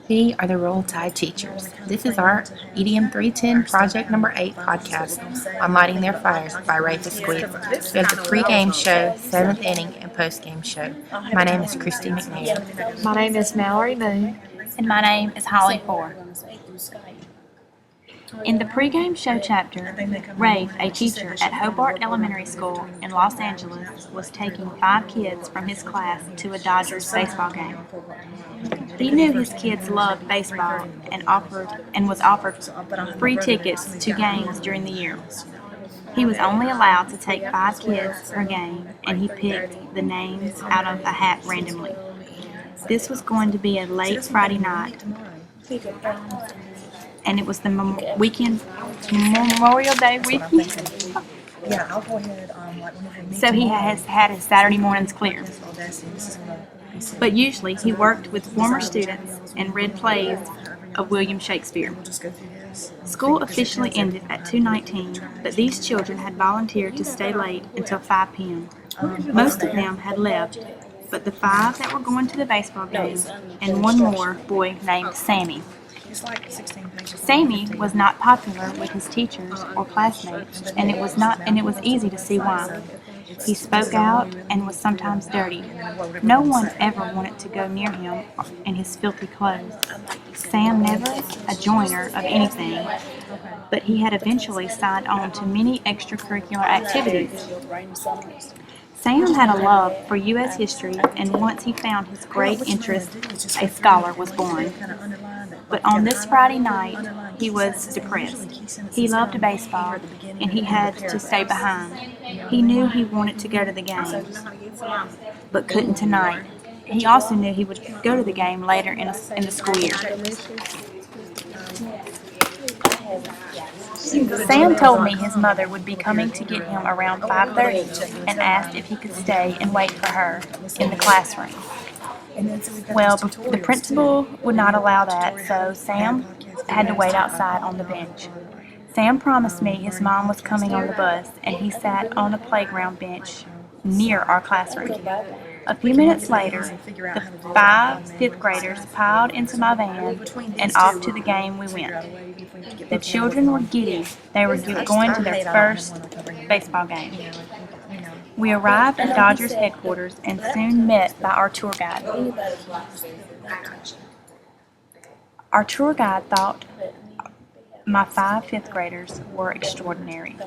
We are the Roll Tide Teachers. This is our EDM 310 Project Number 8 podcast on Lighting Their Fires by Rafe Esquith. We have the pre-game show, 7th inning, and post-game show. My name is Christy McNair. My name is Mallory Moon. And my name is Holly Ford. In the pregame show chapter, Rafe, a teacher at Hobart Elementary School in Los Angeles, was taking 5 kids from his class to a Dodgers baseball game. He knew his kids loved baseball and was offered free tickets to games during the year. He was only allowed to take 5 kids per game, and he picked the names out of a hat randomly. This was going to be a late Friday night, and it was the Memorial Day weekend. So he has had his Saturday mornings clear. But usually he worked with former students and read plays of William Shakespeare. School officially ended at 2:19, but these children had volunteered to stay late until 5 p.m. Most of them had left, but the 5 that were going to the baseball game and one more boy named Sammy. Sammy was not popular with his teachers or classmates, and it was easy to see why. He spoke out and was sometimes dirty. No one ever wanted to go near him in his filthy clothes. Sam never a joiner of anything, but he had eventually signed on to many extracurricular activities. Sam had a love for U.S. history, and once he found his great interest, a scholar was born. But on this Friday night, he was depressed. He loved baseball, and he had to stay behind. He knew he wanted to go to the game, but couldn't tonight. He also knew he would go to the game later in the school year. Sam told me his mother would be coming to get him around 5:30 and asked if he could stay and wait for her in the classroom. Well, the principal would not allow that, so Sam had to wait outside on the bench. Sam promised me his mom was coming on the bus, and he sat on a playground bench near our classroom. A few minutes later, the 5 fifth graders piled into my van, and off to the game we went. The children were giddy. They were going to their first baseball game. We arrived at Dodgers headquarters and soon met by our tour guide. Our tour guide thought my 5 fifth graders were extraordinary.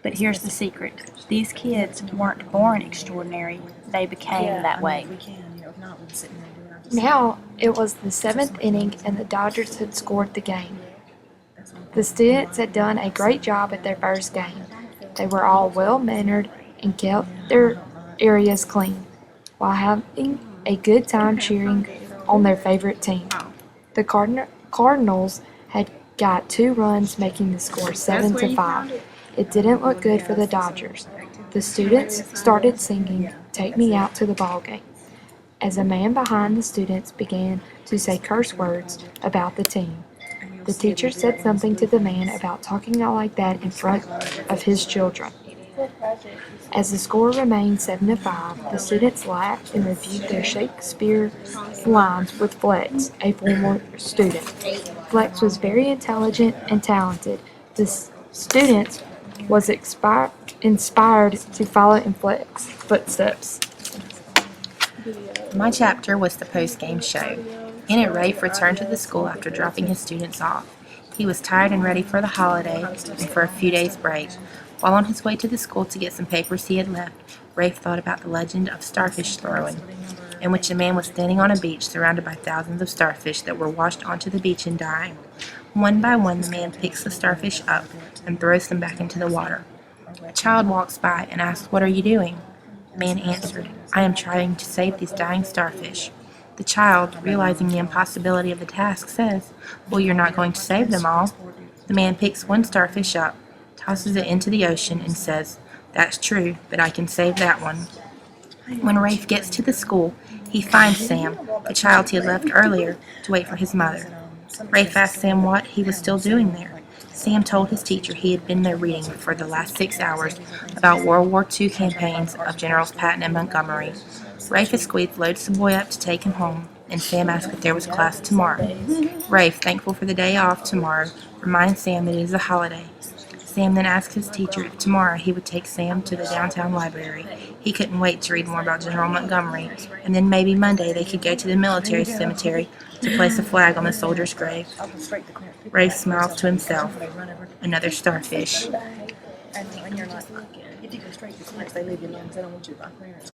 But here's the secret. These kids weren't born extraordinary. They became that way. Now it was the 7th inning, and the Dodgers had scored the game. The students had done a great job at their first game. They were all well-mannered and kept their areas clean, while having a good time cheering on their favorite team. The Cardinals had got 2 runs, making the score 7-5. It didn't look good for the Dodgers. The students started singing "Take Me Out to the Ball Game" as a man behind the students began to say curse words about the team. The teacher said something to the man about talking out like that in front of his children. As the score remained 7-5, the students laughed and reviewed their Shakespeare lines with Flex, a former student. Flex was very intelligent and talented. The students was inspired to follow in Flex's footsteps. My chapter was the post-game show. In it, Rafe returned to the school after dropping his students off. He was tired and ready for the holiday and for a few days' break. While on his way to the school to get some papers he had left, Rafe thought about the legend of starfish throwing, in which a man was standing on a beach surrounded by thousands of starfish that were washed onto the beach and dying. One by one, the man picks the starfish up and throws them back into the water. A child walks by and asks, "What are you doing?" The man answered, "I am trying to save these dying starfish." The child, realizing the impossibility of the task, says, "Well, you're not going to save them all." The man picks one starfish up, tosses it into the ocean, and says, "That's true, but I can save that one." When Rafe gets to the school, he finds Sam, the child he had left earlier, to wait for his mother. Rafe asked Sam what he was still doing there. Sam told his teacher he had been there reading for the last 6 hours about World War II campaigns of Generals Patton and Montgomery. Rafe Esquith loads the boy up to take him home. and Sam asked if there was class tomorrow. Rafe, thankful for the day off tomorrow, reminds Sam that it is a holiday. Sam then asked his teacher if tomorrow he would take Sam to the downtown library. He couldn't wait to read more about General Montgomery, and then maybe Monday they could go to the military cemetery to place a flag on the soldier's grave. Rafe smiles to himself. Another starfish. And you're like, if you go straight to class, they leave you alone because they don't want you to buy clearance.